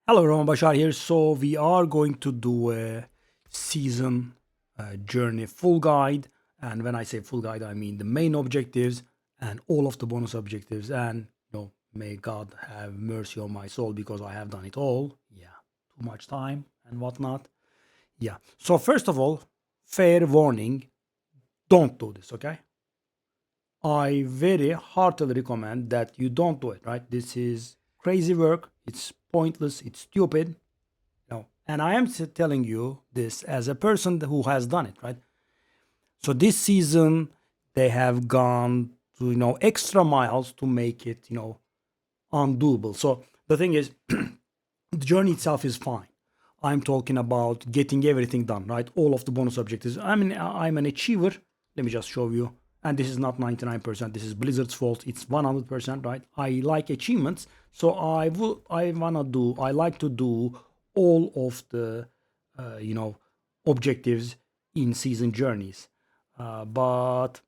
Hello, Roman Bashar here. So we are going to do a season journey full guide, and when I say full guide, I mean the main objectives and all of the bonus objectives. And may God have mercy on my soul because I have done it all. Yeah, too much time and whatnot. Yeah. So first of all, fair warning: don't do this. Okay. I very heartily recommend that you don't do it. Right. This is crazy work. It's pointless. It's stupid. No. And I am telling you this as a person who has done it, right? So this season they have gone to extra miles to make it undoable. So the thing is, the journey itself is fine. I'm talking about getting everything done, right? All of the bonus objectives. I mean, I'm an achiever. Let me just show you. And this is not 99%. This is Blizzard's fault. It's 100%, right? I like achievements, so I like to do all of the, objectives in season journeys. But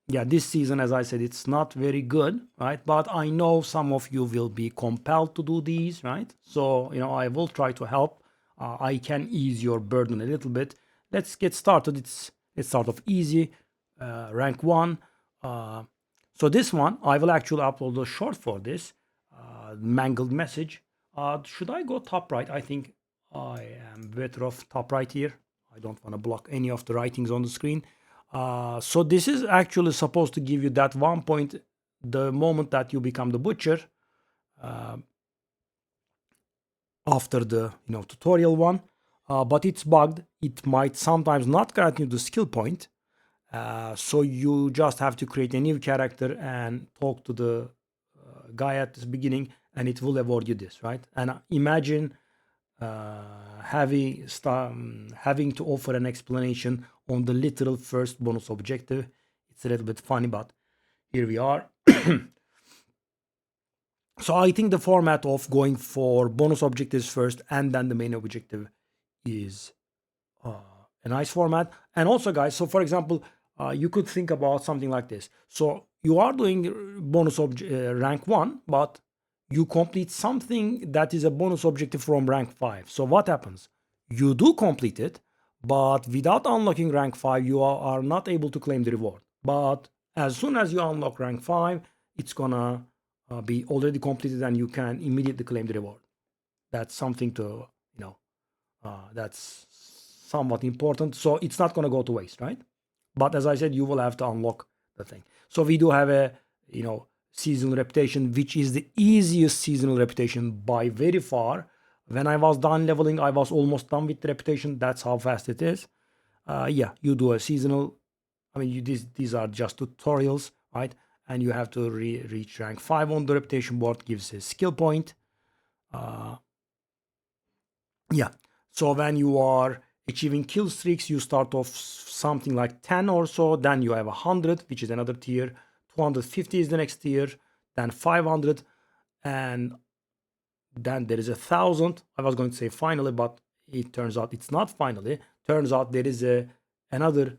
yeah, this season, as I said, it's not very good, right? But I know some of you will be compelled to do these, right? So, I will try to help. I can ease your burden a little bit. Let's get started. It's sort of easy. Rank 1. So this one, I will actually upload a short for this. Mangled message. Should I go top right? I think I am better off top right here. I don't want to block any of the writings on the screen. So this is actually supposed to give you that 1 point the moment that you become the butcher, uh, after the tutorial one, but it's bugged. It might sometimes not grant you the skill point, so you just have to create a new character and talk to the guy at the beginning, and it will award you this, right? And imagine having to offer an explanation on the literal first bonus objective. It's a little bit funny, but here we are. So I think the format of going for bonus objectives first and then the main objective is a nice format. And also, guys, so for example, you could think about something like this. So you are doing rank 1, but you complete something that is a bonus objective from rank 5. So what happens? You do complete it, but without unlocking rank 5, you are not able to claim the reward. But as soon as you unlock rank 5, it's gonna be already completed and you can immediately claim the reward. That's something to, that's somewhat important. So it's not gonna go to waste, right? But as I said, you will have to unlock the thing. So we do have a, seasonal reputation, which is the easiest seasonal reputation by very far. When I was done leveling, I was almost done with the reputation. That's how fast it is. Yeah, you do a seasonal. I mean, these are just tutorials, right? And you have to reach rank 5 on the reputation board, gives a skill point. Yeah. So when you are achieving kill streaks, you start off something like 10 or so. Then you have 100, which is another tier. 250 is the next tier. Then 500. And then there is 1,000. I was going to say finally, but it turns out it's not finally. Turns out there is another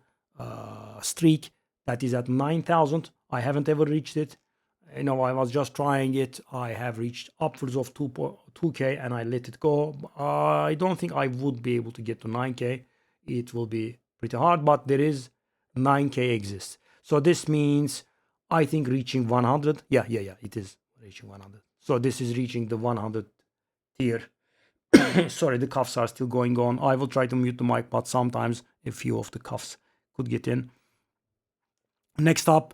streak that is at 9,000. I haven't ever reached it. I was just trying it. I have reached upwards of 2K and I let it go. I don't think I would be able to get to 9K. It will be pretty hard, but there is 9K exists. So this means I think reaching 100. Yeah, it is reaching 100. So this is reaching the 100 tier. Sorry, the cuffs are still going on. I will try to mute the mic, but sometimes a few of the cuffs could get in. Next up,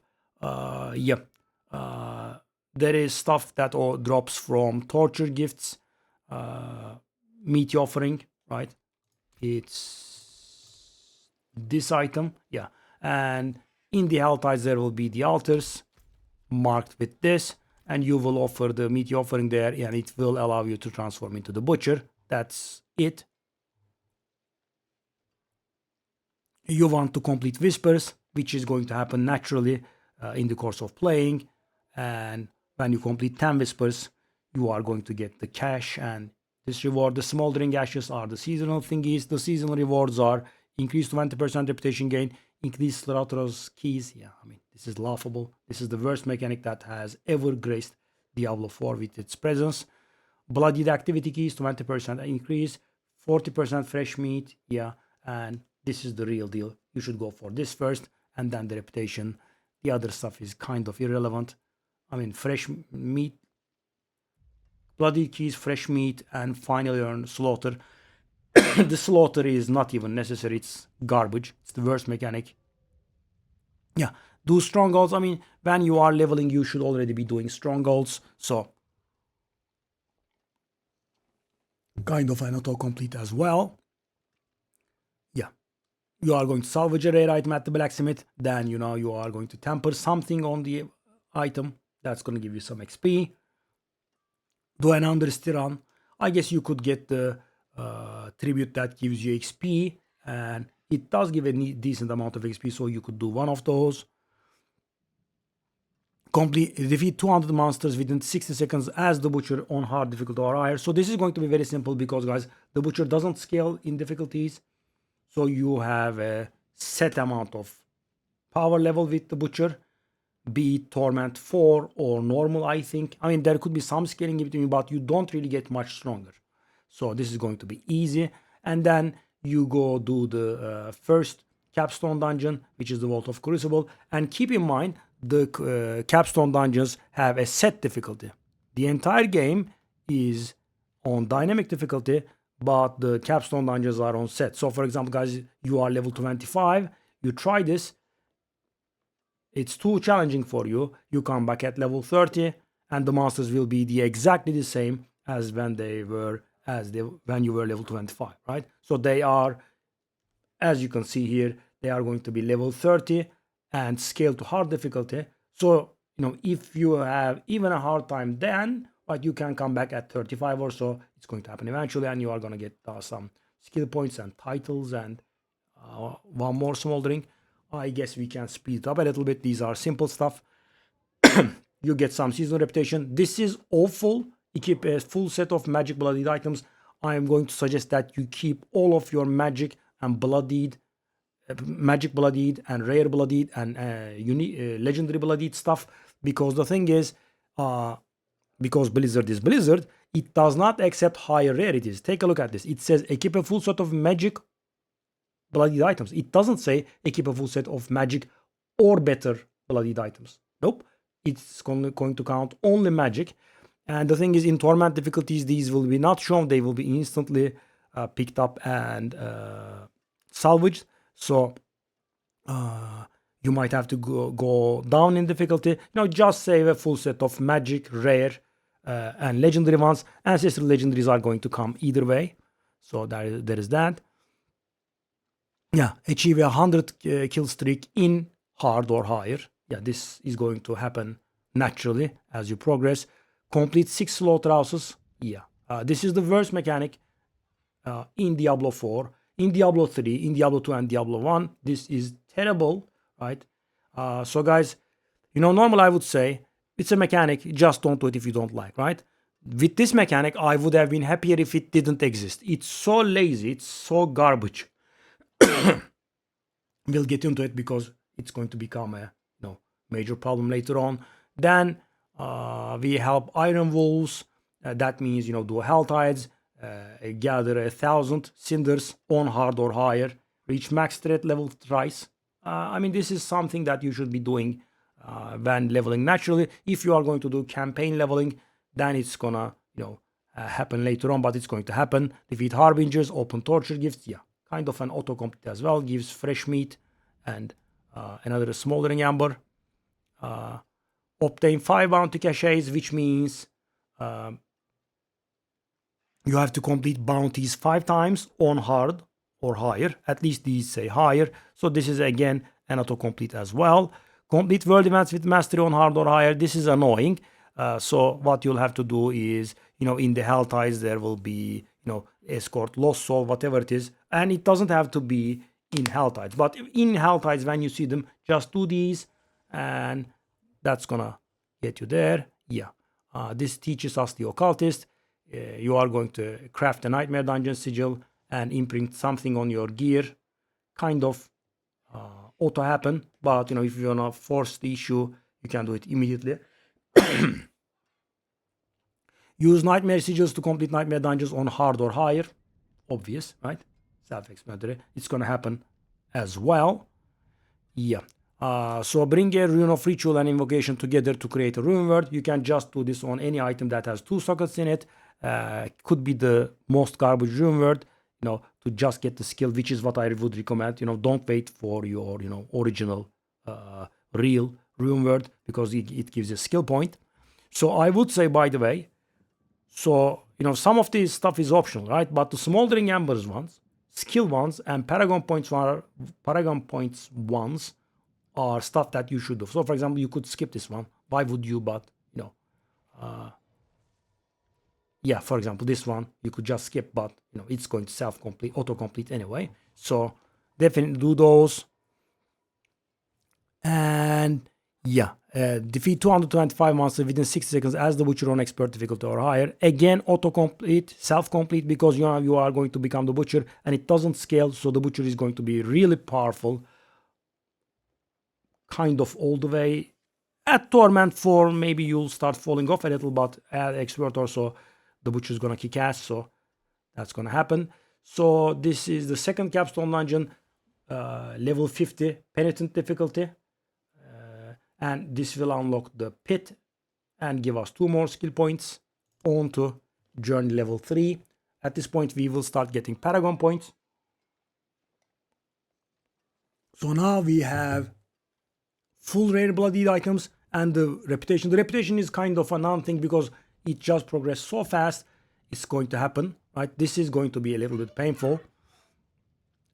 there is stuff that all drops from torture gifts, meat offering, right? It's this item, yeah. And in the Helltides, there will be the altars marked with this, and you will offer the meat offering there, and it will allow you to transform into the butcher. That's it. You want to complete whispers, which is going to happen naturally in the course of playing. And when you complete 10 whispers, you are going to get the cash and this reward. The smoldering ashes are the seasonal thingies. The seasonal rewards are increased 20% reputation gain, increased Slaughterer's keys. Yeah, I mean, this is laughable. This is the worst mechanic that has ever graced Diablo 4 with its presence. Bloodied activity keys, 20% increase, 40% fresh meat. Yeah, and this is the real deal. You should go for this first, and then the reputation. The other stuff is kind of irrelevant. I mean, fresh meat, bloody keys, fresh meat, and finally earn slaughter. The slaughter is not even necessary. It's garbage. It's the worst mechanic. Yeah, do strongholds. I mean, when you are leveling, you should already be doing strongholds. So, kind of an autocomplete as well. Yeah, you are going to salvage a rare item at the blacksmith. Then, you are going to temper something on the item. That's going to give you some XP. Do an understeer run. I guess you could get the tribute that gives you XP, and it does give a decent amount of XP, so you could do one of those. Defeat 200 monsters within 60 seconds as the butcher on hard difficulty or higher. So this is going to be very simple because, guys, the butcher doesn't scale in difficulties. So you have a set amount of power level with the butcher, be it torment 4 or normal, I think. I mean, there could be some scaling in between, but you don't really get much stronger. So this is going to be easy. And then you go do the first capstone dungeon, which is the Vault of Crucible. And keep in mind, the capstone dungeons have a set difficulty. The entire game is on dynamic difficulty, but the capstone dungeons are on set. So for example, guys, you are level 25, you try this, it's too challenging for you, you come back at level 30, and the monsters will be exactly the same as when you were level 25, right? So they are, as you can see here, they are going to be level 30 and scale to hard difficulty. So, if you have even a hard time then, but you can come back at 35 or so, it's going to happen eventually, and you are going to get some skill points and titles and one more smoldering. I guess we can speed it up a little bit. These are simple stuff. You get some seasonal reputation. This is awful. Equip a full set of magic bloodied items. I am going to suggest that you keep all of your magic and bloodied and rare bloodied and legendary bloodied stuff, because the thing is, because Blizzard is Blizzard, it does not accept higher rarities. Take a look at this. It says equip a full set of magic bloodied items. It doesn't say equip a full set of magic or better bloodied items. Nope. It's going to count only magic. And the thing is, in torment difficulties, these will be not shown. They will be instantly picked up and salvaged. So you might have to go down in difficulty. Just save a full set of magic, rare, and legendary ones. Ancestral legendaries are going to come either way. So there is that. Yeah, achieve a 100 kill streak in hard or higher. Yeah, this is going to happen naturally as you progress. Complete 6 slaughterhouses. Yeah, this is the worst mechanic in Diablo 4. In Diablo 3, in Diablo 2, and Diablo 1, this is terrible, right? So guys, normally I would say it's a mechanic, just don't do it if you don't like, right? With this mechanic, I would have been happier if it didn't exist. It's so lazy, it's so garbage. We'll get into it because it's going to become a major problem later on. Then we help Iron Wolves. That means, do Helltides. Gather 1,000 cinders on hard or higher, reach max threat level thrice. I mean, this is something that you should be doing when leveling naturally. If you are going to do campaign leveling, then it's gonna happen later on, but it's going to happen. Defeat harbingers, open torture gifts. Yeah, kind of an autocomplete as well. Gives fresh meat and another smoldering amber. Obtain 5 bounty caches, which means you have to complete bounties 5 times on hard or higher. At least these say higher. So this is again an autocomplete as well. Complete world events with mastery on hard or higher. This is annoying. So what you'll have to do is, in the Helltides there will be, escort, lost soul, whatever it is. And it doesn't have to be in Helltides. But in Helltides, when you see them, just do these. And that's gonna get you there. Yeah. This teaches us the occultist. You are going to craft a nightmare dungeon sigil and imprint something on your gear. Kind of auto happen, but if you wanna force the issue, you can do it immediately. Use nightmare sigils to complete nightmare dungeons on hard or higher. Obvious, right? Self-explanatory. It's gonna happen as well. Yeah. So bring a rune of ritual and invocation together to create a rune word. You can just do this on any item that has 2 sockets in it. Could be the most garbage rune word, to just get the skill, which is what I would recommend. Don't wait for your, original, real rune word, because it gives a skill point. So I would say, by the way, so, some of this stuff is optional, right? But the smoldering embers ones, skill ones, and paragon points ones are stuff that you should do. So, for example, you could skip this one. Why would you? But, yeah, for example, this one, you could just skip, but, it's going to self-complete, auto-complete anyway. So, definitely do those. And, yeah, defeat 225 monsters within 60 seconds as the Butcher on expert difficulty or higher. Again, auto-complete, self-complete, because, you are going to become the Butcher, and it doesn't scale, so the Butcher is going to be really powerful. Kind of all the way. At Torment 4, maybe you'll start falling off a little, but at Expert or so, the Butcher is going to kick ass, so that's going to happen. So this is the second capstone dungeon, level 50, Penitent difficulty. And this will unlock the pit and give us 2 more skill points on to journey level 3. At this point, we will start getting Paragon points. So now we have full rare bloodied items and the reputation. The reputation is kind of a non-thing because it just progressed so fast. It's going to happen, right? This is going to be a little bit painful.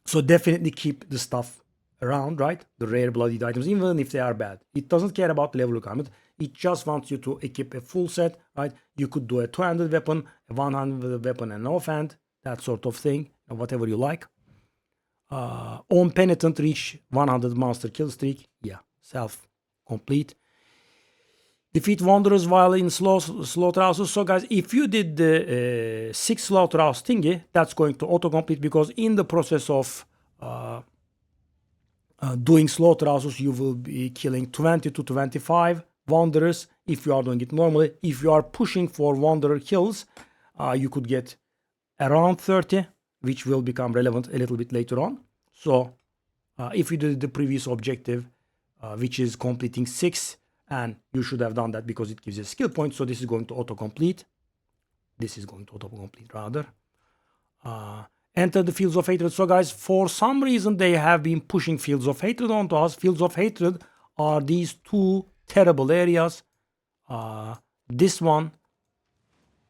So definitely keep the stuff around, right? The rare bloodied items, even if they are bad. It doesn't care about the level requirement. It just wants you to equip a full set, right? You could do a 2-handed weapon, a 1-handed weapon, and an offhand, that sort of thing, whatever you like. On Penitent, reach 100 monster kill streak. Yeah, self-complete. Defeat Wanderers while in slaughterhouses. So guys, if you did the 6 slaughterhouse thingy, that's going to auto-complete, because in the process of doing slaughterhouses, you will be killing 20 to 25 Wanderers if you are doing it normally. If you are pushing for Wanderer kills, you could get around 30, which will become relevant a little bit later on. So if you did the previous objective, which is completing 6, and you should have done that because it gives you a skill point. So this is going to autocomplete. This is going to autocomplete rather. Enter the Fields of Hatred. So guys, for some reason they have been pushing Fields of Hatred onto us. Fields of Hatred are these 2 terrible areas. This one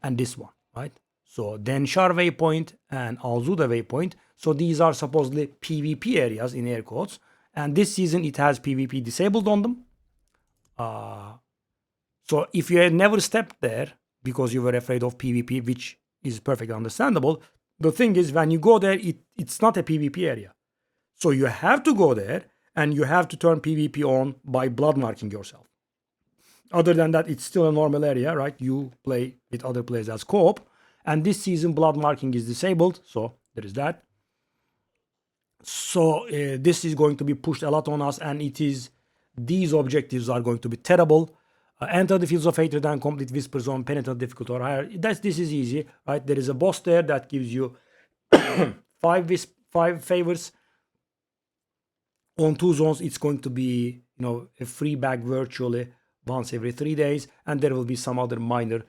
and this one, right? So Denshar Waypoint and Alzuda Waypoint. So these are supposedly PvP areas in air quotes. And this season it has PvP disabled on them. So if you had never stepped there because you were afraid of PvP, which is perfectly understandable, the thing is, when you go there, it's not a PvP area. So you have to go there and you have to turn PvP on by blood marking yourself. Other than that, it's still a normal area, right? You play with other players as co-op. And this season, blood marking is disabled. So there is that. So this is going to be pushed a lot on us, and these objectives are going to be terrible. Enter the Fields of Hatred and complete Whispers on Penitent difficulty or higher. This is easy, right? There is a boss there that gives you 5 favors on 2 zones. It's going to be, a free bag virtually once every 3 days, and there will be some other minor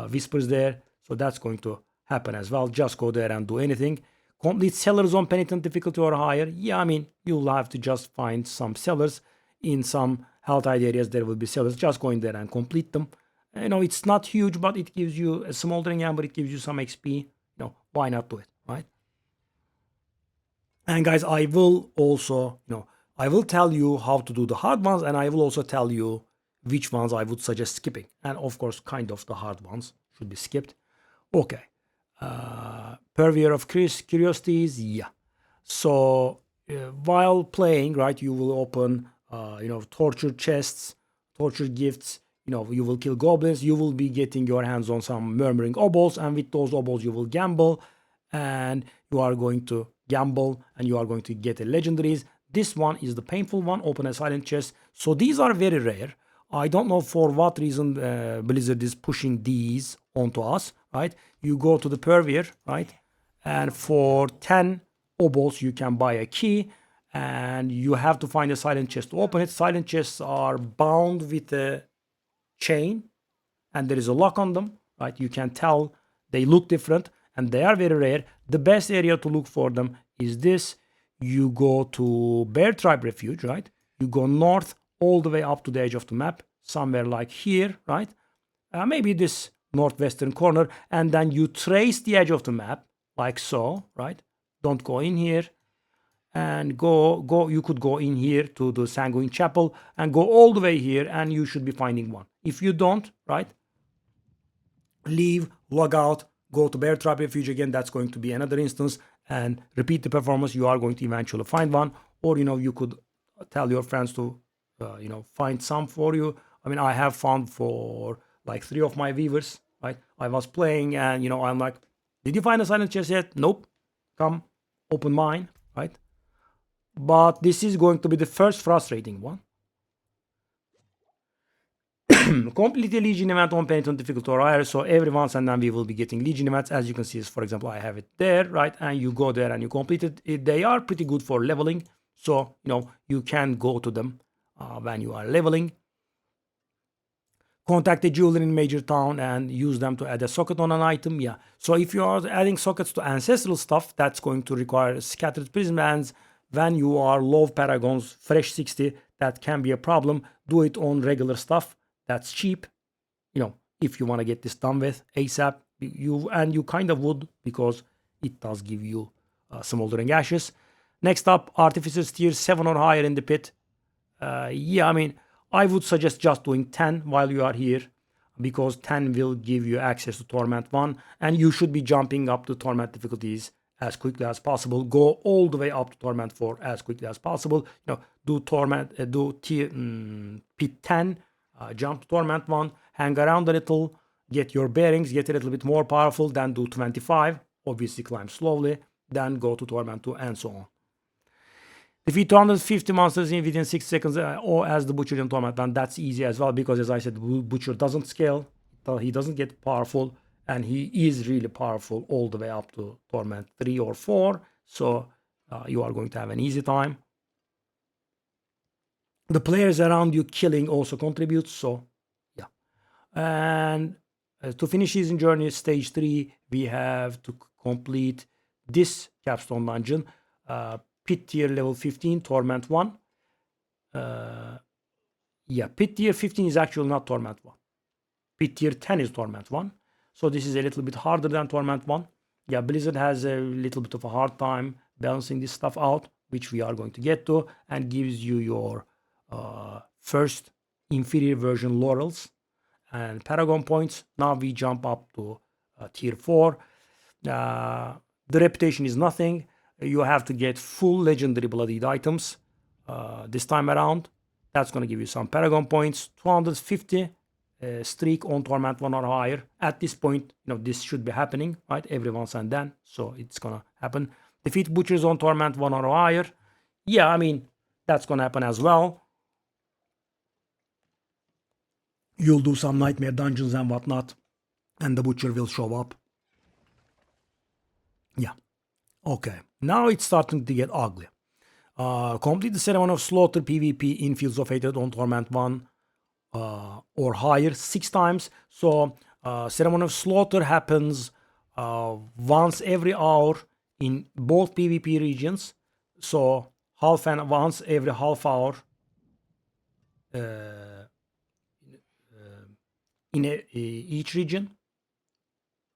whispers there. So that's going to happen as well. Just go there and do anything. Complete Cellars on Penitent difficulty or higher. Yeah, I mean, you'll have to just find some cellars. In some Helltide areas, there will be cellars. Just go in there and complete them. It's not huge, but it gives you a smoldering amber. It gives you some XP. Why not do it, right? And guys, I will also, I will tell you how to do the hard ones, and I will also tell you which ones I would suggest skipping. And of course, kind of the hard ones should be skipped. Okay. Purveyor of Curiosities, yeah. So while playing, right, you will open torture chests, torture gifts, you will kill goblins, you will be getting your hands on some murmuring obols, and with those obols you will gamble, and you are going to gamble, and you are going to get a legendaries. This one is the painful one, open a silent chest. So these are very rare. I don't know for what reason Blizzard is pushing these onto us, right? You go to the Purveyor, right? And for 10 obols, you can buy a key, and you have to find a silent chest to open it. Silent chests are bound with a chain, and there is a lock on them, right? You can tell they look different, and they are very rare. The best area to look for them is this. You go to Bear Tribe Refuge, right? You go north all the way up to the edge of the map, somewhere like here, right? Maybe this northwestern corner, and then you trace the edge of the map like so, right? Don't go in here, and go. You could go in here to the Sanguine Chapel and go all the way here, and you should be finding one. If you don't, right, leave, log out, go to Bear Trap Refuge again. That's going to be another instance, and repeat the performance. You are going to eventually find one, or you could tell your friends to find some for you. I mean, I have found for like 3 of my viewers, right? I was playing, and I'm like, did you find a silent chest yet? Nope. Come open mine, right? But this is going to be the first frustrating one. Complete a Legion event on Penitent difficulty or higher. So every once and then we will be getting Legion events. As you can see, for example, I have it there, right? And you go there and you complete it. They are pretty good for leveling. So, you can go to them when you are leveling. Contact a jeweler in major town and use them to add a socket on an item. Yeah. So if you are adding sockets to ancestral stuff, that's going to require scattered prism bands. When you are low paragons, fresh 60, that can be a problem. Do it on regular stuff. That's cheap. If you want to get this done with ASAP, you kind of would, because it does give you smoldering ashes. Next up, Artificer's tier 7 or higher in the pit. Yeah, I mean, I would suggest just doing 10 while you are here, because 10 will give you access to Torment 1, and you should be jumping up to Torment difficulties as quickly as possible. Go all the way up to Torment 4 as quickly as possible. Do Torment, do tier, pit 10, jump to Torment 1, hang around a little, get your bearings, get a little bit more powerful, then do 25, obviously climb slowly, then go to Torment 2, and so on. Defeat 250 monsters within 6 seconds, or as the Butcher in Torment 1. That's easy as well, because as I said, Butcher doesn't scale, he doesn't get powerful, and he is really powerful all the way up to Torment 3 or 4. So you are going to have an easy time. The players around you killing also contributes, so yeah. And to finish Season Journey Stage 3, we have to complete this capstone dungeon. Pit tier level 15, Torment 1. Yeah, Pit tier 15 is actually not Torment 1. Pit tier 10 is Torment 1. So this is a little bit harder than Torment 1. Yeah, Blizzard has a little bit of a hard time balancing this stuff out, which we are going to get to, and gives you your first inferior version laurels and paragon points. Now we jump up to tier 4. The reputation is nothing. You have to get full legendary bloodied items this time around. That's going to give you some paragon points. 250 streak on Torment 1 or higher. At this point, this should be happening, right? Every once and then. So it's going to happen. Defeat Butchers on Torment 1 or higher. Yeah, I mean, that's going to happen as well. You'll do some nightmare dungeons and whatnot, and the Butcher will show up. Yeah. Okay. Now it's starting to get ugly. Complete the Ceremony of Slaughter PvP in Fields of Hatred on Torment 1 or higher 6 times. So Ceremony of Slaughter happens once every hour in both PvP regions. So once every half hour in each region.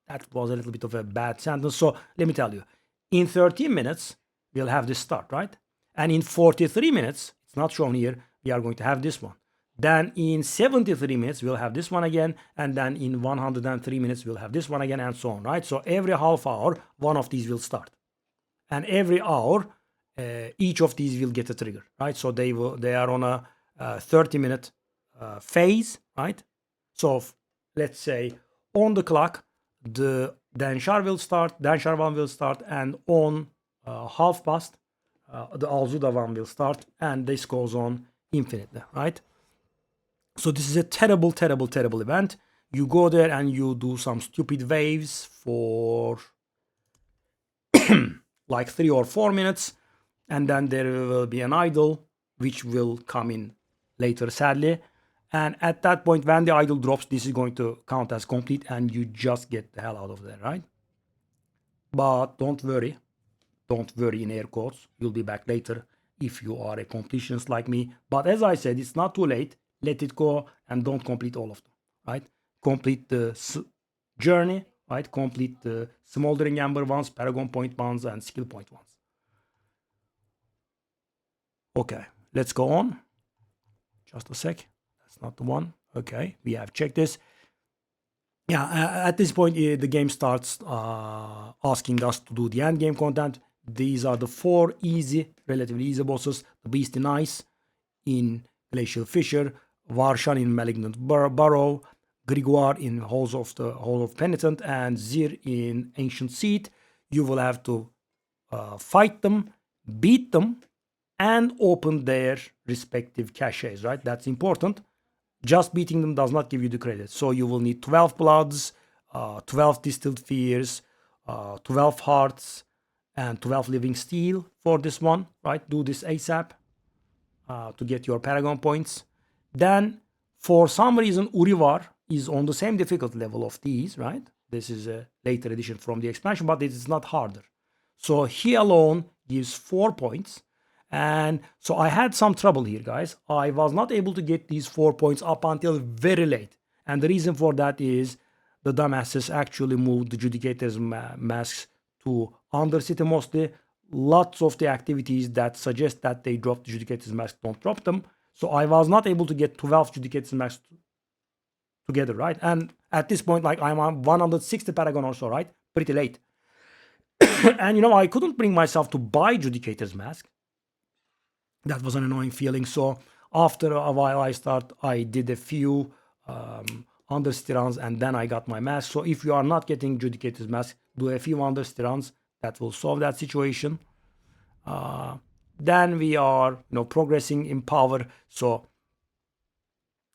That was a little bit of a bad sentence. So let me tell you, in 13 minutes, we'll have this start, right? And in 43 minutes, it's not shown here, we are going to have this one. Then in 73 minutes, we'll have this one again. And then in 103 minutes, we'll have this one again, and so on, right? So every half hour, one of these will start. And every hour, each of these will get a trigger, right? So they are on a 30-minute phase, right? So let's say on the clock, the Denshar will start, Denshar 1 will start, and on half past, the Alzuda 1 will start, and this goes on infinitely, right? So this is a terrible, terrible, terrible event. You go there and you do some stupid waves for like 3 or 4 minutes, and then there will be an idol which will come in later, sadly. And at that point, when the idol drops, this is going to count as complete and you just get the hell out of there, right? But don't worry in air quotes, you'll be back later if you are a completionist like me. But as I said, it's not too late. Let it go and don't complete all of them, right? Complete the journey, right? Complete the smoldering ember ones, paragon point ones, and skill point ones. Okay, let's go on. Just a sec. That's not the one. Okay, we have checked this. Yeah, at this point, the game starts asking us to do the end game content. These are the 4 easy, relatively easy bosses. The Beast in Ice in Glacial Fissure, Varshan in Malignant Burrow, Grigor in Hall of Penitent, and Zir in Ancient Seat. You will have to fight them, beat them, and open their respective caches, right? That's important. Just beating them does not give you the credit. So you will need 12 bloods, 12 distilled fears, 12 hearts, and 12 living steel for this one, right? Do this ASAP to get your paragon points. Then, for some reason, Urivar is on the same difficulty level of these, right? This is a later addition from the expansion, but it is not harder. So he alone gives 4 points. And so I had some trouble here, guys. I was not able to get these 4 points up until very late. And the reason for that is the dumbasses actually moved the Judicator's masks to Undercity mostly. Lots of the activities that suggest that they drop the Judicator's mask don't drop them. So I was not able to get 12 Judicator's masks together, right? And at this point, like, I'm on 160 Paragon or so, right? Pretty late. And I couldn't bring myself to buy Judicator's mask. That was an annoying feeling. So after a while, I did a few Undercity runs, and then I got my mask. So if you are not getting Judicator's mask, do a few Undercity runs. That will solve that situation. Then we are, progressing in power. So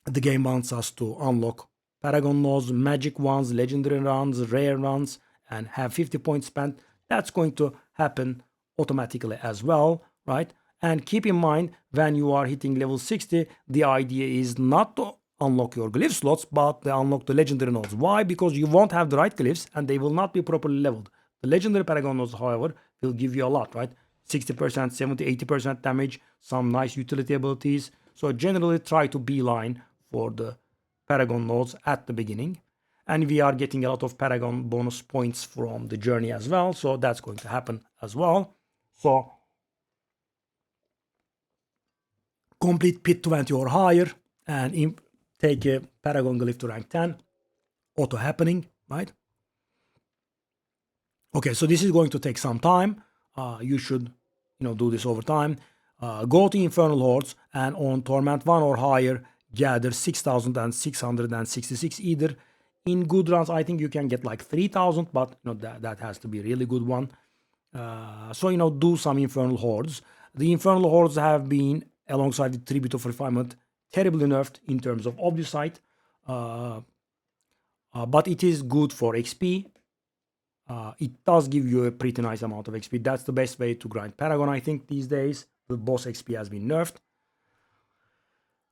the game wants us to unlock Paragon nodes, magic ones, legendary runs, rare runs, and have 50 points spent. That's going to happen automatically as well, right? And keep in mind, when you are hitting level 60, the idea is not to unlock your glyph slots, but to unlock the legendary nodes. Why? Because you won't have the right glyphs and they will not be properly leveled. The legendary Paragon nodes, however, will give you a lot, right? 60%, 70, 80% damage, some nice utility abilities. So generally try to beeline for the Paragon nodes at the beginning. And we are getting a lot of Paragon bonus points from the journey as well. So that's going to happen as well. So complete pit 20 or higher and take a Paragon glyph to rank 10. Auto happening, right? Okay, so this is going to take some time. You should, do this over time. Go to Infernal Hordes and on Torment 1 or higher, gather 6,666 either. In good runs, I think you can get like 3,000, but that has to be a really good one. So, do some Infernal Hordes. The Infernal Hordes have been, alongside the Tribute of Refinement, terribly nerfed in terms of Obducite. But it is good for XP. It does give you a pretty nice amount of XP. That's the best way to grind Paragon, I think, these days. The boss XP has been nerfed.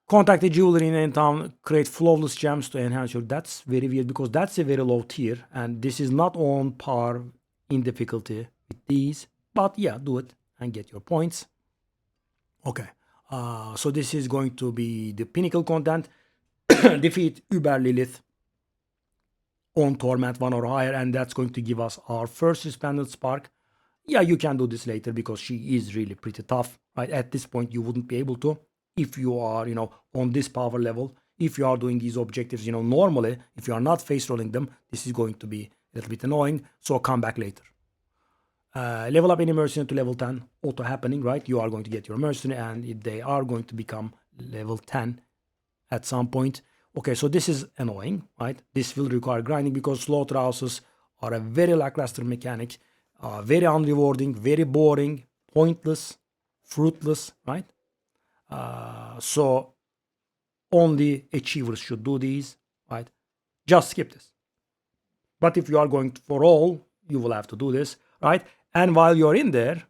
Contact a jeweler in any town, create flawless gems to enhance your... That's very weird because that's a very low tier. And this is not on par in difficulty with these. But yeah, do it and get your points. Okay. So this is going to be the Pinnacle content. Defeat Uber Lilith on Torment 1 or higher, and that's going to give us our first Suspended Spark. Yeah, you can do this later because she is really pretty tough, right? At this point, you wouldn't be able to if you are, on this power level. If you are doing these objectives, normally, if you are not face rolling them, this is going to be a little bit annoying, so come back later. Level up any mercenary to level 10, auto happening, right? You are going to get your mercenary and they are going to become level 10 at some point. Okay, so this is annoying, right? This will require grinding because slaughterhouses are a very lackluster mechanic, very unrewarding, very boring, pointless, fruitless, right? So only achievers should do these, right? Just skip this. But if you are going for all, you will have to do this, right? And while you're in there,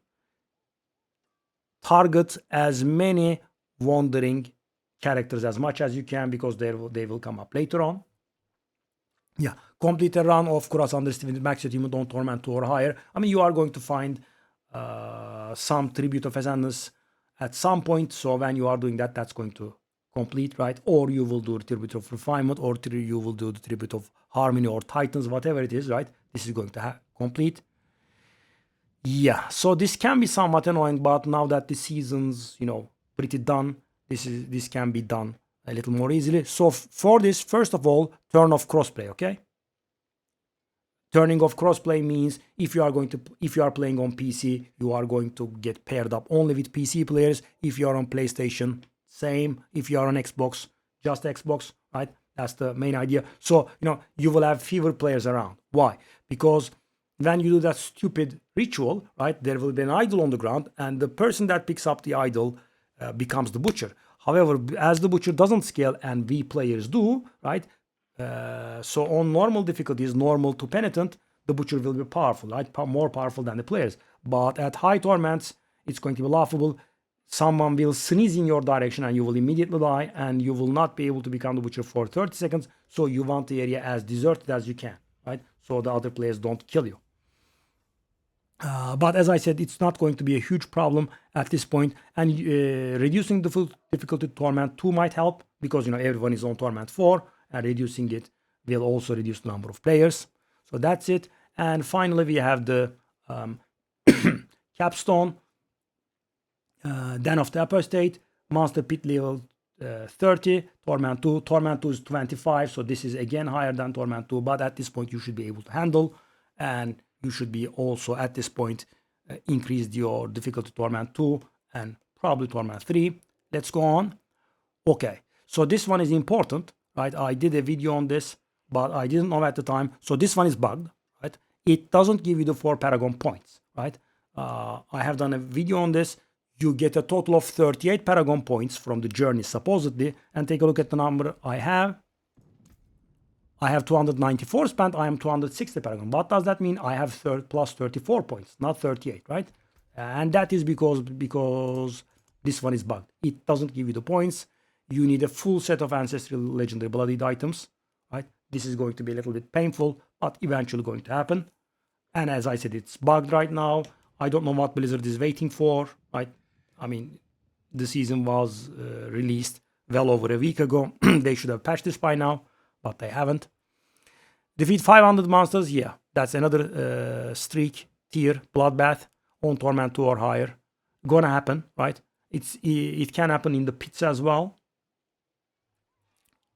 target as many wandering characters as much as you can, because they will come up later on. Yeah, complete a run of Khorasan with max achievement on Torment 2 or higher. I mean, you are going to find some Tribute of Ascendance at some point. So when you are doing that, that's going to complete, right? Or you will do the Tribute of Refinement, or you will do the Tribute of Harmony or Titans, whatever it is, right? This is going to complete. Yeah, so this can be somewhat annoying, but now that the season's, pretty done, this can be done a little more easily. So for this, first of all, turn off crossplay, okay? Turning off crossplay means if you are playing on PC, you are going to get paired up only with PC players. If you are on PlayStation, same. If you are on Xbox, just Xbox, right? That's the main idea. So, you will have fewer players around. Why? Because when you do that stupid ritual, right, there will be an idol on the ground, and the person that picks up the idol becomes the butcher. However, as the butcher doesn't scale and we players do, right, so on normal difficulties, normal to penitent, the butcher will be powerful, right, more powerful than the players. But at high torments, it's going to be laughable. Someone will sneeze in your direction and you will immediately die, and you will not be able to become the butcher for 30 seconds. So you want the area as deserted as you can, right, so the other players don't kill you. But as I said, it's not going to be a huge problem at this point, and reducing the difficulty to Torment 2 might help, because everyone is on Torment 4, and reducing it will also reduce the number of players. So that's it. And finally, we have the capstone, Den of the Apostate, Monster Pit level 30, Torment 2. Torment 2 is 25, so this is again higher than Torment 2, but at this point you should be able to handle, and you should be also at this point increase your difficulty Torment 2 and probably Torment 3. Let's go on. Okay, so this one is important, right? I did a video on this, but I didn't know at the time. So this one is bugged, right? It doesn't give you the 4 Paragon points, right? I have done a video on this. You get a total of 38 Paragon points from the journey, supposedly, and take a look at the number I have. I have 294 spent. I am 260 Paragon. What does that mean? I have plus 34 points, not 38, right? And that is because this one is bugged. It doesn't give you the points. You need a full set of Ancestral Legendary Bloodied items, right? This is going to be a little bit painful, but eventually going to happen. And as I said, it's bugged right now. I don't know what Blizzard is waiting for, right? I mean, the season was released well over a week ago. They should have patched this by now, but they haven't. Defeat 500 monsters, yeah, that's another streak tier bloodbath on Torment 2 or higher. Gonna happen, right? It can happen in the pits as well.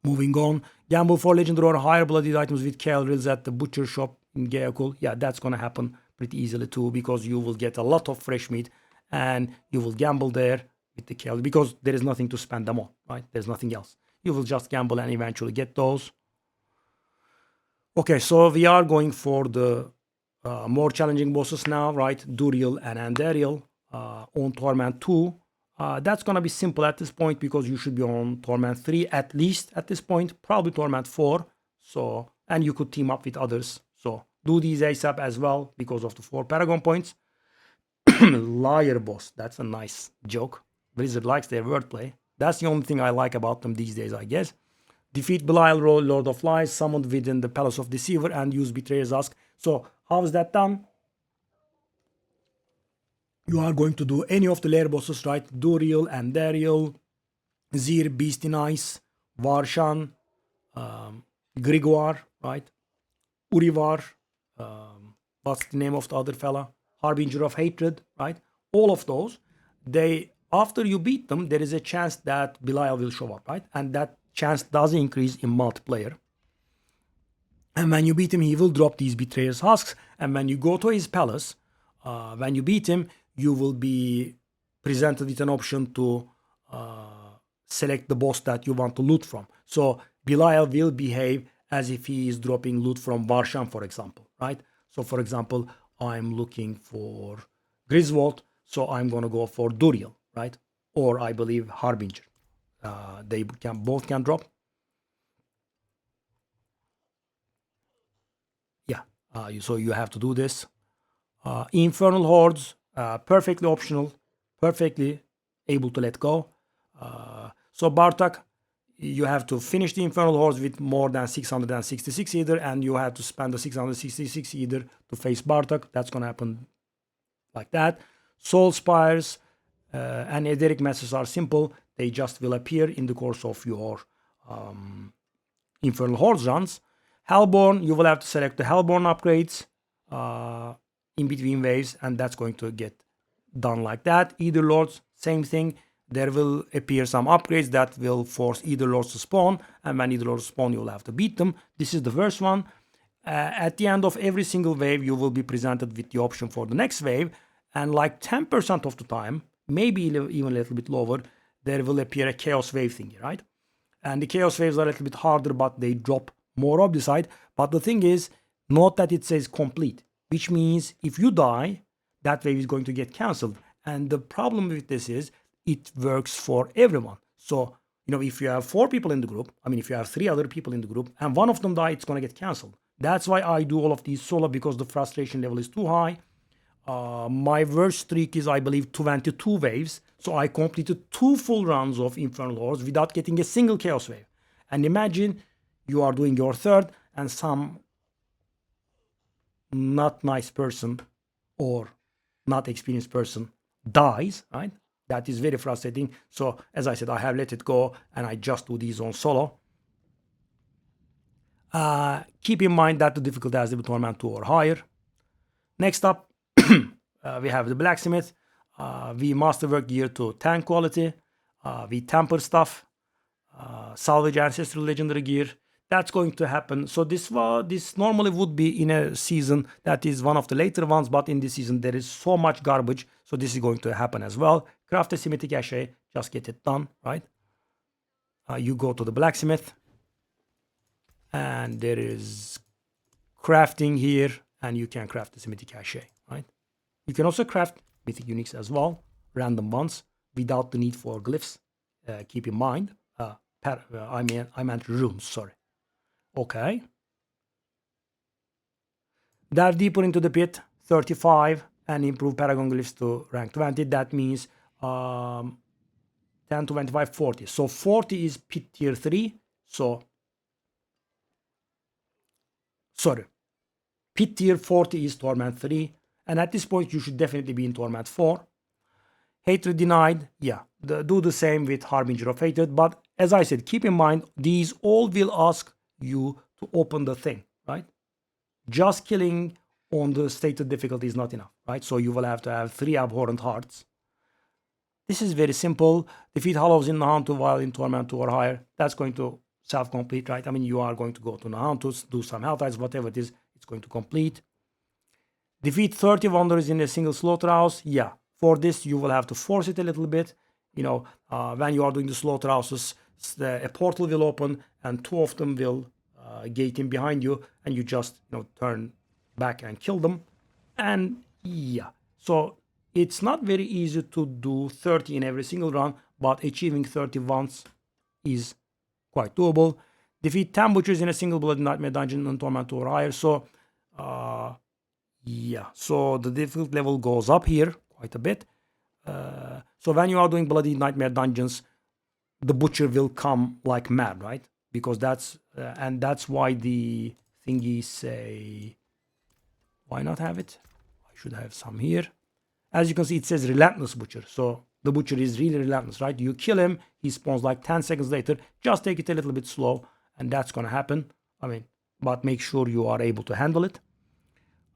Moving on, gamble for legendary or higher bloodied items with calories at the butcher shop in Geokul. Yeah, that's gonna happen pretty easily too, because you will get a lot of fresh meat and you will gamble there with the calories, because there is nothing to spend them on, right? There's nothing else. You will just gamble and eventually get those. Okay, so we are going for the more challenging bosses now, right? Duriel and Andariel on Torment 2. That's going to be simple at this point, because you should be on Torment 3 at least at this point, probably Torment 4. So, and you could team up with others. So do these ASAP as well because of the 4 Paragon points. Liar boss, that's a nice joke. Blizzard likes their wordplay. That's the only thing I like about them these days, I guess. Defeat Belial, Lord of Lies, summoned within the Palace of Deceiver, and use Betrayer's Husk. So how is that done? You are going to do any of the lair bosses, right? Duriel, Andariel, Zir, Beast in Ice, Varshan, Grigor, right? Urivar, what's the name of the other fella? Harbinger of Hatred, right? All of those, after you beat them, there is a chance that Belial will show up, right? And that chance does increase in multiplayer. And when you beat him, he will drop these Betrayer's Husks. And when you go to his palace, when you beat him, you will be presented with an option to select the boss that you want to loot from. So Belial will behave as if he is dropping loot from Varshan, for example, right? So for example, I'm looking for Griswold, so I'm going to go for Duriel, right? Or I believe Harbinger. They both can drop. Yeah, so you have to do this. Infernal Hordes, perfectly optional, perfectly able to let go. So Bartak, you have to finish the Infernal Hordes with more than 666 either, and you have to spend the 666 either to face Bartak. That's going to happen like that. Soul Spires and Etheric Masses are simple. They just will appear in the course of your Infernal Hordes runs. Hellborn, you will have to select the Hellborn upgrades in between waves, and that's going to get done like that. Either Lords, same thing. There will appear some upgrades that will force Either Lords to spawn, and when Either Lords spawn, you'll have to beat them. This is the first one. At the end of every single wave, you will be presented with the option for the next wave, and like 10% of the time, maybe even a little bit lower, there will appear a Chaos Wave thingy, right? And the Chaos Waves are a little bit harder, but they drop more of the side. But the thing is, note that it says complete, which means if you die, that wave is going to get cancelled. And the problem with this is it works for everyone. So, if you have 4 people in the group, if you have 3 other people in the group, and one of them die, it's going to get cancelled. That's why I do all of these solo, because the frustration level is too high. My worst streak is, I believe, 22 waves. So I completed 2 full rounds of Infernal Hordes without getting a single Chaos Wave. And imagine you are doing your third and some not nice person or not experienced person dies, right? That is very frustrating. So as I said, I have let it go and I just do these on solo. Keep in mind that the difficulty has to be Torment 2 or higher. Next up, we have the Blacksmith. We masterwork gear to tank quality. We temper stuff. Salvage ancestral legendary gear. That's going to happen. So this normally would be in a season that is one of the later ones, but in this season there is so much garbage. So this is going to happen as well. Craft a Semitic Ashe. Just get it done, right? You go to the Blacksmith. And there is crafting here. And you can craft the Semitic Ashe, right? You can also craft Mythic Uniques as well. Random ones. Without the need for glyphs. Keep in mind. I meant runes, sorry. Okay. Dive deeper into the pit, 35, and improve Paragon Glyphs to rank 20. That means 10, 25, 40. So 40 is pit tier 3. So, sorry. Pit tier 40 is Torment 3. And at this point, you should definitely be in Torment 4. Hatred denied, yeah. Do the same with Harbinger of Hatred. But as I said, keep in mind, these all will ask you to open the thing, right? Just killing on the stated difficulty is not enough, right? So you will have to have 3 Abhorrent Hearts. This is very simple. Defeat Hollows in Nahantu while in Torment 2 or higher. That's going to self-complete, right? You are going to go to Nahantu, do some Helltides, whatever it is, it's going to complete. Defeat 30 Wanderers in a single Slaughterhouse. Yeah, for this, you will have to force it a little bit. When you are doing the Slaughterhouses, a portal will open and 2 of them will gate in behind you, and you just turn back and kill them. And yeah, so it's not very easy to do 30 in every single run, but achieving 30 once is quite doable. Defeat 10 Butchers in a single Bloody Nightmare dungeon on Torment 2 or higher. So yeah, so the difficulty level goes up here quite a bit. So when you are doing Bloody Nightmare dungeons, the Butcher will come like mad, right? Because that's why the thingies say, why not have it? I should have some here. As you can see, it says Relentless Butcher. So the Butcher is really relentless, right? You kill him, he spawns like 10 seconds later. Just take it a little bit slow, and that's going to happen. But make sure you are able to handle it.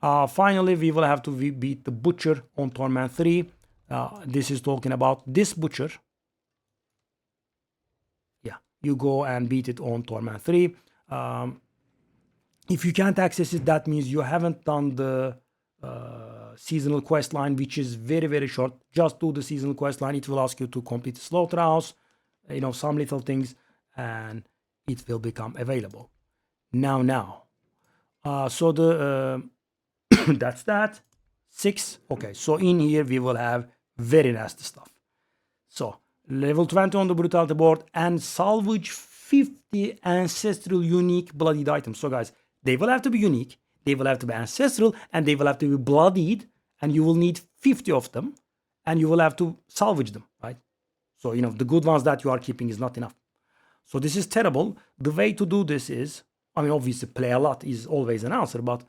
Finally, we will have to beat the Butcher on Torment 3. This is talking about this Butcher. Yeah, you go and beat it on Torment 3. If you can't access it, that means you haven't done the seasonal quest line, which is very, very short. Just do the seasonal quest line. It will ask you to complete the Slaughterhouse, some little things, and it will become available. Now. So the that's that. 6. Okay, so in here we will have very nasty stuff. So level 20 on the brutality board, and salvage 50 ancestral unique bloodied items. So guys, they will have to be unique, they will have to be ancestral, and they will have to be bloodied, and you will need 50 of them, and you will have to salvage them, right? So, the good ones that you are keeping is not enough. So this is terrible. The way to do this is, obviously play a lot is always an answer, but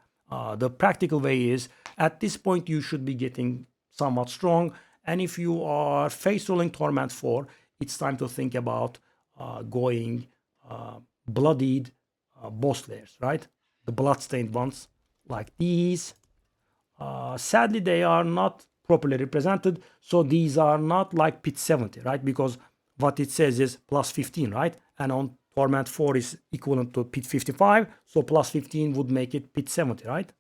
the practical way is, at this point you should be getting somewhat strong, and if you are face rolling Torment 4, it's time to think about going bloodied boss layers, right? The bloodstained ones, like these. Sadly, they are not properly represented, so these are not like pit 70, right? Because what it says is plus 15, right? And on Torment 4 is equivalent to pit 55, so plus 15 would make it pit 70, right?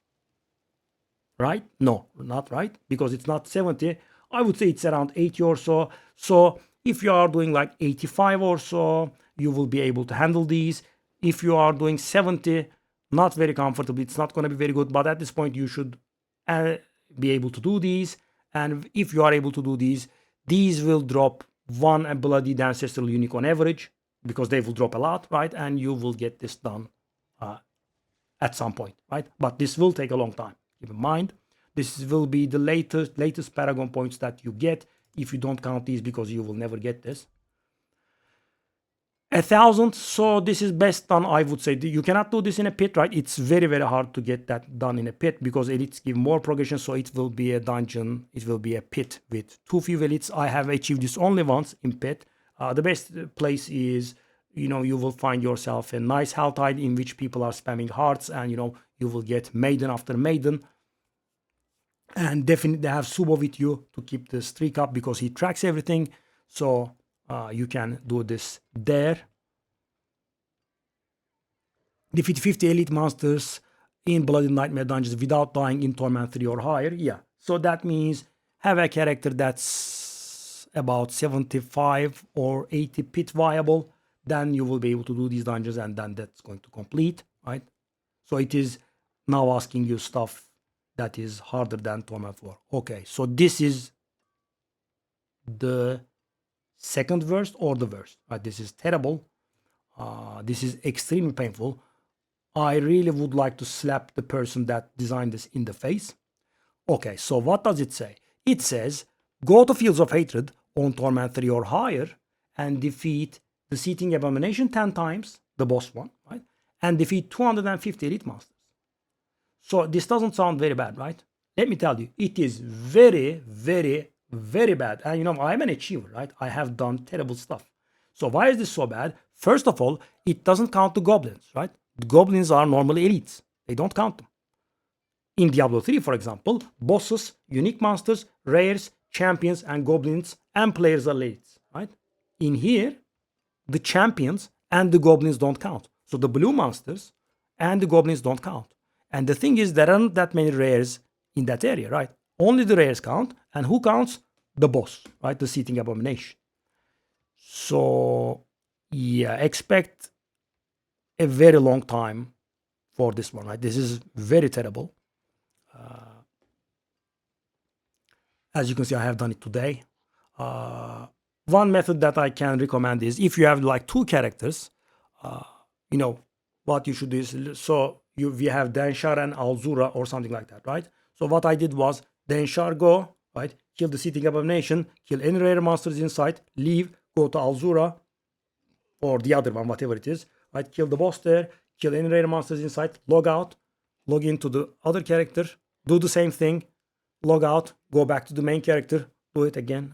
Right? No, not right, because it's not 70. I would say it's around 80 or so. So if you are doing like 85 or so, you will be able to handle these. If you are doing 70, not very comfortable, it's not going to be very good, but at this point you should be able to do these. And if you are able to do these will drop one bloodied ancestral unique on average, because they will drop a lot, right? And you will get this done at some point, right? But this will take a long time. Keep in mind, this will be the latest Paragon points that you get if you don't count these, because you will never get this. 1,000. So this is best done, I would say. You cannot do this in a pit, right? It's very, very hard to get that done in a pit, because elites give more progression. So it will be a dungeon. It will be a pit with too few elites. I have achieved this only once in pit. The best place is, you will find yourself a nice Helltide in which people are spamming hearts, and you will get maiden after maiden. And definitely have Subo with you to keep the streak up, because he tracks everything. So you can do this there. Defeat 50 elite monsters in Bloody Nightmare dungeons without dying in Torment 3 or higher. Yeah, so that means have a character that's about 75 or 80 pit viable. Then you will be able to do these dungeons, and then that's going to complete, right? So it is now asking you stuff that is harder than Torment 4. Okay, so this is the second worst or the worst, right? This is terrible. This is extremely painful. I really would like to slap the person that designed this in the face. Okay, so what does it say? It says, go to Fields of Hatred on Torment 3 or higher and defeat the Seething Abomination 10 times, the boss one, right? And defeat 250 elite monsters. So this doesn't sound very bad, right? Let me tell you, it is very, very, very bad. And I'm an achiever, right? I have done terrible stuff. So why is this so bad? First of all, it doesn't count the goblins, right? The goblins are normally elites. They don't count them. In Diablo 3, for example, bosses, unique monsters, rares, champions, and goblins and players are elites, right? In here, the champions and the goblins don't count. So the blue monsters and the goblins don't count. And the thing is, there aren't that many rares in that area, right? Only the rares count. And who counts? The boss, right? The Seething Abomination. So, yeah, expect a very long time for this one, right? This is very terrible. As you can see, I have done it today. One method that I can recommend is, if you have like two characters, what you should do is, so we have Denshar and Alzura or something like that, right? So what I did was, Denshar go, right? Kill the Seething Abomination, kill any rare monsters inside, leave, go to Alzura, or the other one, whatever it is, right? Kill the boss there, kill any rare monsters inside, log out, log into the other character, do the same thing, log out, go back to the main character, do it again,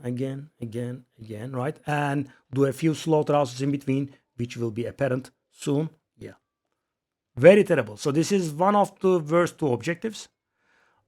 right? And do a few slaughterhouses in between, which will be apparent soon. Yeah. Very terrible. So this is one of the worst two objectives.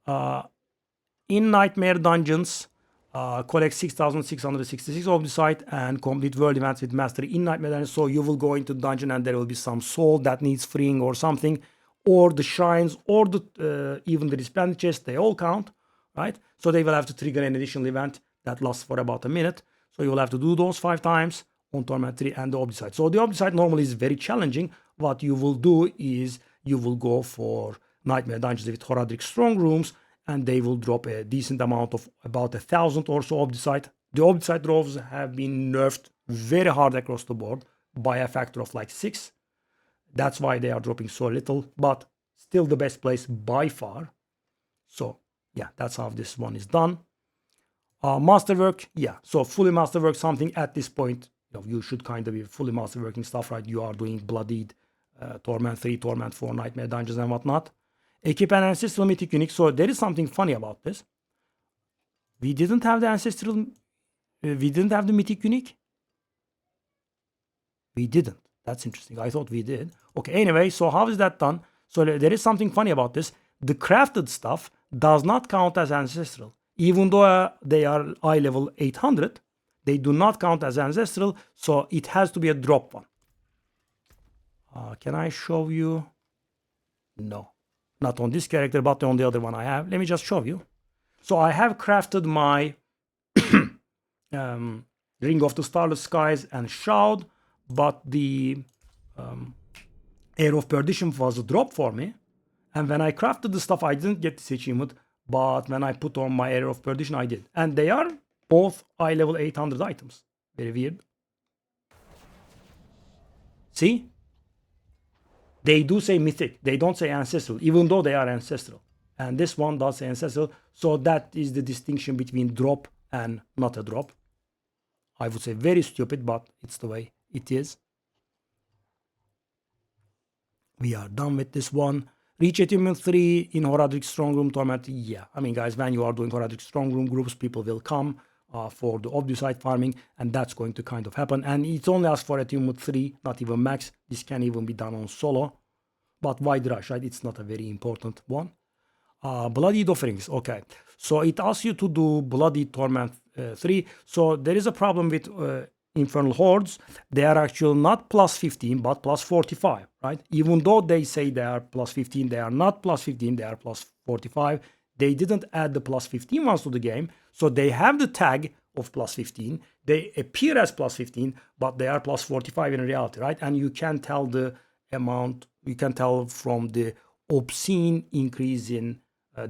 In Nightmare Dungeons, collect 6,666 of the site and complete world events with mastery in Nightmare Dungeons. So you will go into the dungeon and there will be some soul that needs freeing or something, or the shrines, or the even the resplendent chest, they all count, right? So they will have to trigger an additional event that lasts for about a minute. So you will have to do those 5 times on Torment 3 and the Obdicite. So the Obdicite normally is very challenging. What you will do is you will go for Nightmare Dungeons with Horadric Strong Rooms, and they will drop a decent amount of about 1,000 or so Obdicite. The Obside droves have been nerfed very hard across the board by a factor of like 6. That's why they are dropping so little, but still the best place by far. So yeah, that's how this one is done. Masterwork, yeah. So fully masterwork something at this point, you should kind of be fully masterworking stuff, right? You are doing bloodied Torment 3, Torment 4, Nightmare Dungeons and whatnot. Equip an ancestral mythic unique. So there is something funny about this. We didn't have the ancestral, we didn't have the mythic unique. We didn't. That's interesting. I thought we did. Okay, anyway, so how is that done? So there is something funny about this. The crafted stuff does not count as ancestral. Even though they are eye level 800, they do not count as ancestral, so it has to be a drop one. Can I show you? No, not on this character, but on the other one I have. Let me just show you. So I have crafted my Ring of the Starless Skies and Shroud, but the Air of Perdition was a drop for me. And when I crafted the stuff, I didn't get this achievement, but when I put on my Air of Perdition, I did. And they are both eye level 800 items. Very weird. See? They do say mythic. They don't say ancestral, even though they are ancestral. And this one does say ancestral. So that is the distinction between drop and not a drop. I would say very stupid, but it's the way it is. We are done with this one. Reach achievement 3 in Horadric Strong Room Torment. Yeah, I mean, guys, when you are doing Horadric Strong Room groups, people will come for the Obdusite farming, and that's going to kind of happen. And it's only asked for achievement 3, not even max. This can even be done on solo. But Wide Rush, right? It's not a very important one. Bloodied Offerings, okay. So it asks you to do Bloodied Torment 3. So there is a problem with Infernal Hordes. They are actually not plus 15, but plus 45, right? Even though they say they are plus 15, they are not plus 15, they are plus 45. They didn't add the plus 15 ones to the game. So they have the tag of plus 15. They appear as plus 15, but they are plus 45 in reality, right? And you can tell the amount, you can tell from the obscene increase in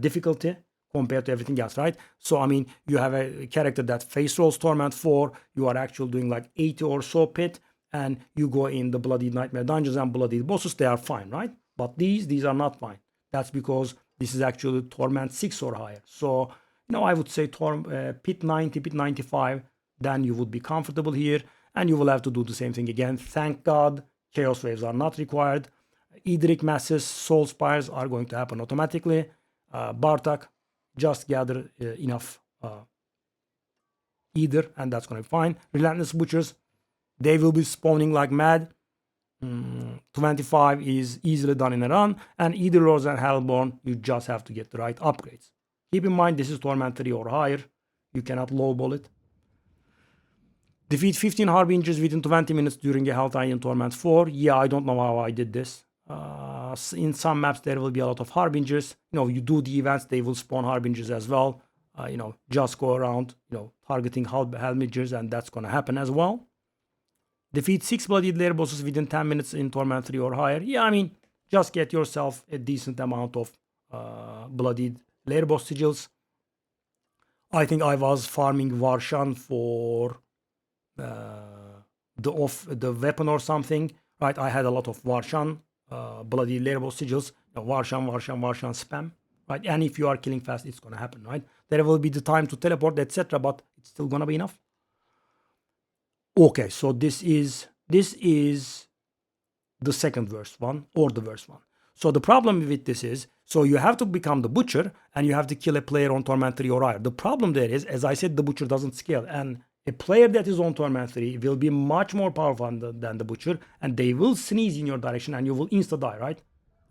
difficulty compared to everything else, right? So, I mean, you have a character that face rolls Torment 4, you are actually doing like 80 or so pit, and you go in the Bloody Nightmare Dungeons and Bloody Bosses, they are fine, right? But these are not fine. That's because this is actually Torment 6 or higher. So, I would say pit 90, pit 95, then you would be comfortable here, and you will have to do the same thing again. Thank God, Chaos Waves are not required. Edric Masses, Soul Spires are going to happen automatically. Bartak, just gather enough Ether, and that's going to be fine. Relentless Butchers, they will be spawning like mad. 25 is easily done in a run, and Either Lords and Hellborn, you just have to get the right upgrades. Keep in mind, this is Torment 3 or higher. You cannot lowball it. Defeat 15 Harbingers within 20 minutes during a Helltide in Torment 4. Yeah, I don't know how I did this. In some maps, there will be a lot of Harbingers. You do the events, they will spawn Harbingers as well. Just go around, targeting Harbingers, and that's going to happen as well. Defeat 6 Bloodied Lair bosses within 10 minutes in Torment 3 or higher. Yeah, I mean, just get yourself a decent amount of Bloodied Lair boss sigils. I think I was farming Varshan for the weapon or something, right? I had a lot of Varshan, Bloody Lair boss sigils, Varshan spam, right? And if you are killing fast, it's gonna happen, right? There will be the time to teleport, etc., but it's still gonna be enough. Okay, so this is the second worst one, or the worst one. So the problem with this is, so you have to become the Butcher, and you have to kill a player on Torment 3 or higher. The problem there is, as I said, the Butcher doesn't scale, and a player that is on Torment 3 will be much more powerful than the Butcher, and they will sneeze in your direction, and you will insta-die, right?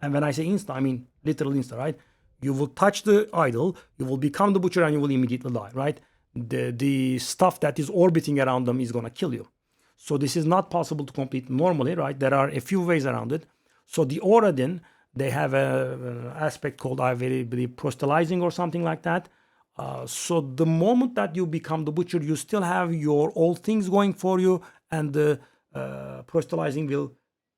And when I say insta, I mean literal insta, right? You will touch the idol, you will become the Butcher, and you will immediately die, right? The stuff that is orbiting around them is gonna kill you. So this is not possible to complete normally, right? There are a few ways around it. So the Oradin, they have an aspect called, I believe, proselytizing or something like that. So the moment that you become the Butcher, you still have your old things going for you, and the proselytizing will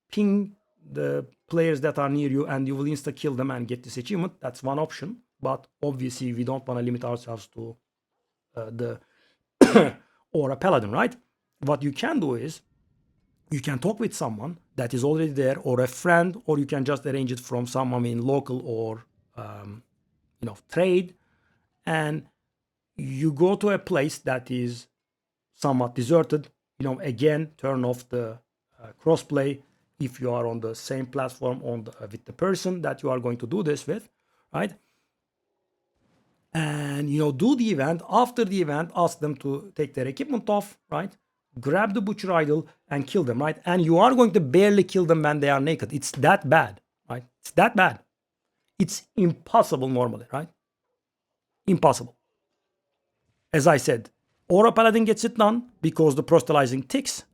ping the players that are near you, and you will insta-kill them and get this achievement. That's one option. But obviously, we don't want to limit ourselves to the or a paladin, right? What you can do is you can talk with someone that is already there, or a friend, or you can just arrange it from someone in local or trade, and you go to a place that is somewhat deserted. Again, turn off the crossplay if you are on the same platform with the person that you are going to do this with, right? And do the event. After the event, ask them to take their equipment off, right? Grab the butcher idol and kill them, right? And you are going to barely kill them when they are naked. It's that bad, right? It's that bad. It's impossible normally, right? Impossible. As I said, Aura Paladin gets it done because the proselytizing ticks.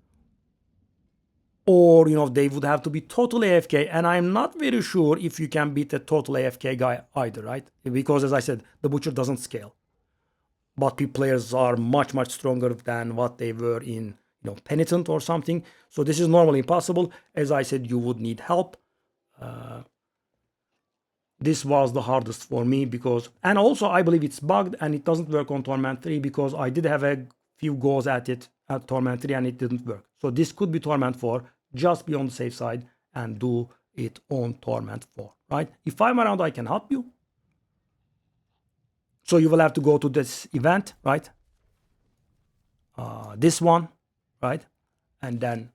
Or, they would have to be total AFK. And I'm not very sure if you can beat a total AFK guy either, right? Because, as I said, the Butcher doesn't scale. But players are much, much stronger than what they were in, Penitent or something. So this is normally impossible. As I said, you would need help. This was the hardest for me because, and also I believe it's bugged and it doesn't work on Torment 3 because I did have a few goes at it at Torment 3 and it didn't work. So this could be Torment 4. Just be on the safe side and do it on Torment 4, right? If I'm around, I can help you. So you will have to go to this event, right? This one, right? And then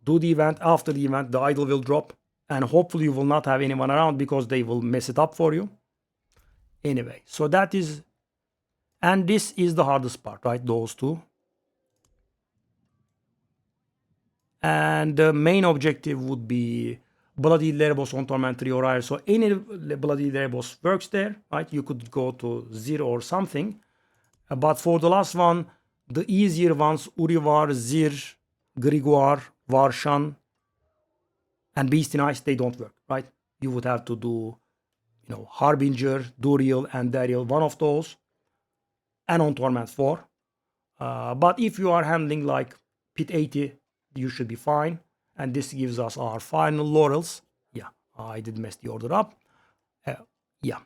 do the event. After the event, the idol will drop. And hopefully you will not have anyone around because they will mess it up for you. Anyway, so that is, and this is the hardest part, right? Those two. And the main objective would be Bloody Lair Boss on Torment 3 or higher. So any Bloody Lair Boss works there, right? You could go to 0 or something. But for the last one, the easier ones, Urivar, Zir, Grigor, Varshan, and Beast in Ice, they don't work, right? You would have to do, Harbinger, Duriel, and Dariel, one of those, and on Torment 4. But if you are handling like Pit 80, you should be fine. And this gives us our final laurels. Yeah, I did mess the order up. Yeah.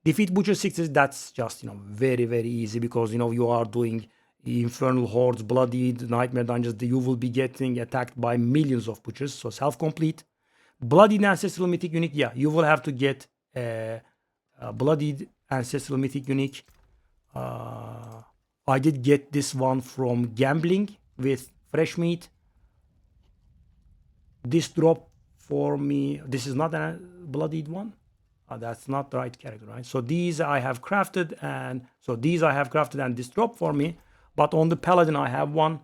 Defeat Butcher 6, that's just, very, very easy because, you are doing Infernal Hordes, Bloodied, Nightmare Dungeons. You will be getting attacked by millions of Butchers, so self-complete. Bloodied Ancestral Mythic Unique, yeah, you will have to get a Bloodied Ancestral Mythic Unique. I did get this one from Gambling with Fresh Meat. This drop for me, this is not a Bloodied one. That's not the right character, right? So these I have crafted, and this drop for me. But on the Paladin, I have one.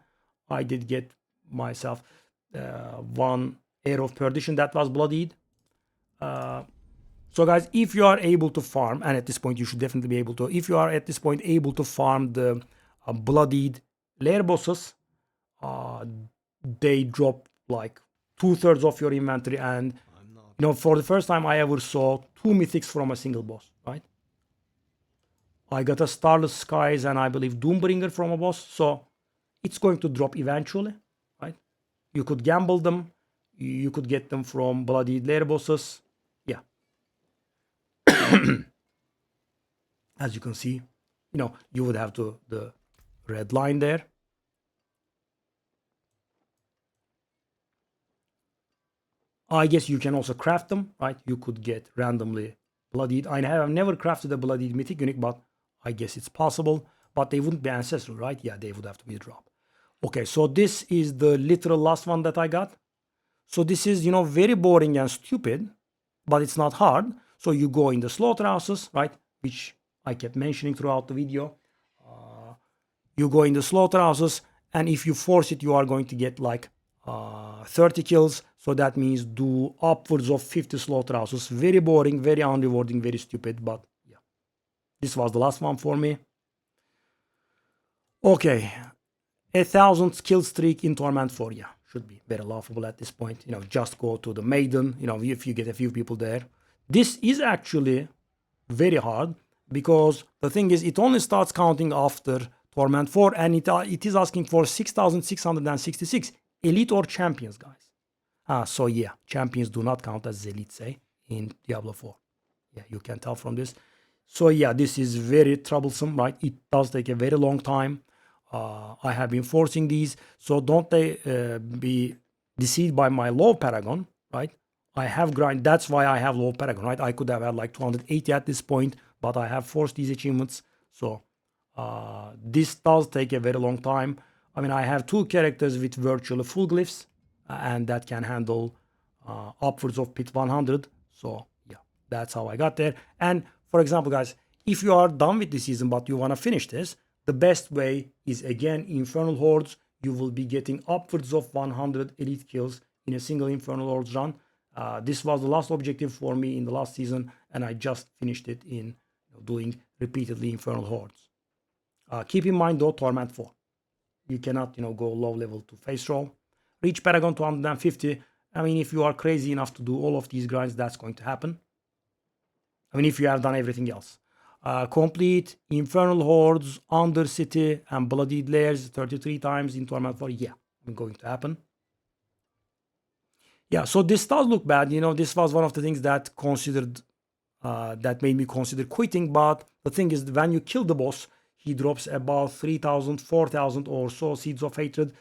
I did get myself one Air of Perdition that was Bloodied. So guys, if you are able to farm, and at this point you should definitely be able to, if you are at this point able to farm the Bloodied Lair Bosses, they drop like 2/3 of your inventory, and for the first time I ever saw 2 mythics from a single boss, right? I got a Starless Skies and I believe Doombringer from a boss, so it's going to drop eventually, right? You could gamble them, you could get them from Bloodied Lair Bosses, yeah. As you can see, you would have the red line there. I guess you can also craft them, right? You could get randomly Bloodied. I have never crafted a Bloodied Mythic Unique, but I guess it's possible. But they wouldn't be ancestral, right? Yeah, they would have to be a drop. Okay, so this is the literal last one that I got. So this is, very boring and stupid, but it's not hard. So you go in the slaughterhouses, right? Which I kept mentioning throughout the video. You go in the slaughterhouses, and if you force it, you are going to get like 30 kills. So that means do upwards of 50 slaughterhouses. Very boring, very unrewarding, very stupid, but yeah. This was the last one for me. Okay. 1,000 kill streak in Torment 4. Yeah, should be very laughable at this point. Just go to the Maiden, if you get a few people there. This is actually very hard because the thing is it only starts counting after Torment 4, and it is asking for 6,666 elite or champions, guys. So yeah, champions do not count as elites, in Diablo 4. Yeah, you can tell from this. So yeah, this is very troublesome, right? It does take a very long time. I have been forcing these, so don't they be deceived by my low paragon, right? I have grind. That's why I have low paragon, right? I could have had like 280 at this point, but I have forced these achievements. So this does take a very long time. I mean, I have two characters with virtually full glyphs, and that can handle upwards of pit 100. So yeah, that's how I got there. And for example, guys, if you are done with the season but you want to finish this, the best way is again Infernal Hordes. You will be getting upwards of 100 elite kills in a single Infernal Hordes run. This was the last objective for me in the last season, and I just finished it in doing repeatedly Infernal Hordes. Keep in mind though, Torment 4. You cannot, go low level to face roll. Reach Paragon 250. I mean, if you are crazy enough to do all of these grinds, that's going to happen. I mean, if you have done everything else. Complete Infernal Hordes, Undercity, and Bloodied Layers 33 times in Torment 4. Yeah, going to happen. Yeah, so this does look bad. This was one of the things that that made me consider quitting. But the thing is, when you kill the boss, he drops about 3,000, 4,000 or so seeds of hatred.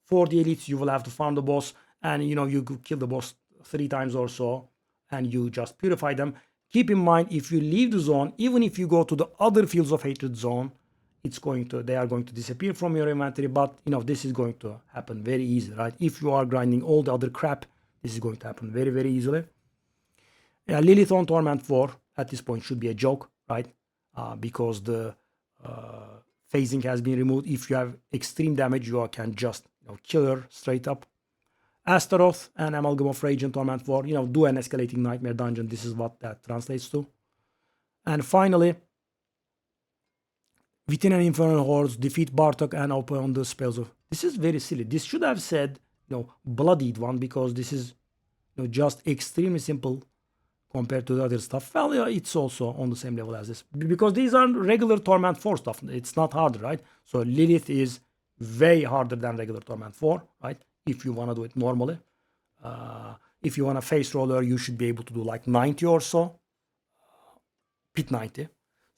For the elites, you will have to farm the boss, and you could kill the boss 3 times or so, and you just purify them. Keep in mind, if you leave the zone, even if you go to the other fields of hatred zone, they are going to disappear from your inventory. But this is going to happen very easily, right? If you are grinding all the other crap, this is going to happen very, very easily. Yeah, Lilith on Torment 4 at this point should be a joke, right? Because the phasing has been removed. If you have extreme damage, you can just kill her straight up. Astaroth and Amalgam of Rage and Torment 4, do an escalating nightmare dungeon. This is what that translates to. And finally, within an Infernal Hordes, defeat Bartok and open the spells of. This is very silly. This should have said, bloodied one, because this is just extremely simple compared to the other stuff. Well, yeah, it's also on the same level as this, because these are regular Torment 4 stuff. It's not harder, right? So Lilith is way harder than regular Torment 4, right? If you want to do it normally. If you want a face roller, you should be able to do like 90 or so. Pit 90.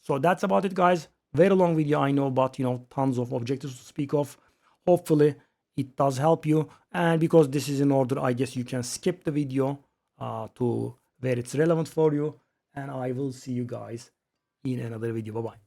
So that's about it, guys. Very long video, I know, but tons of objectives to speak of. Hopefully it does help you. And because this is in order, I guess you can skip the video to where it's relevant for you. And I will see you guys in another video. Bye-bye.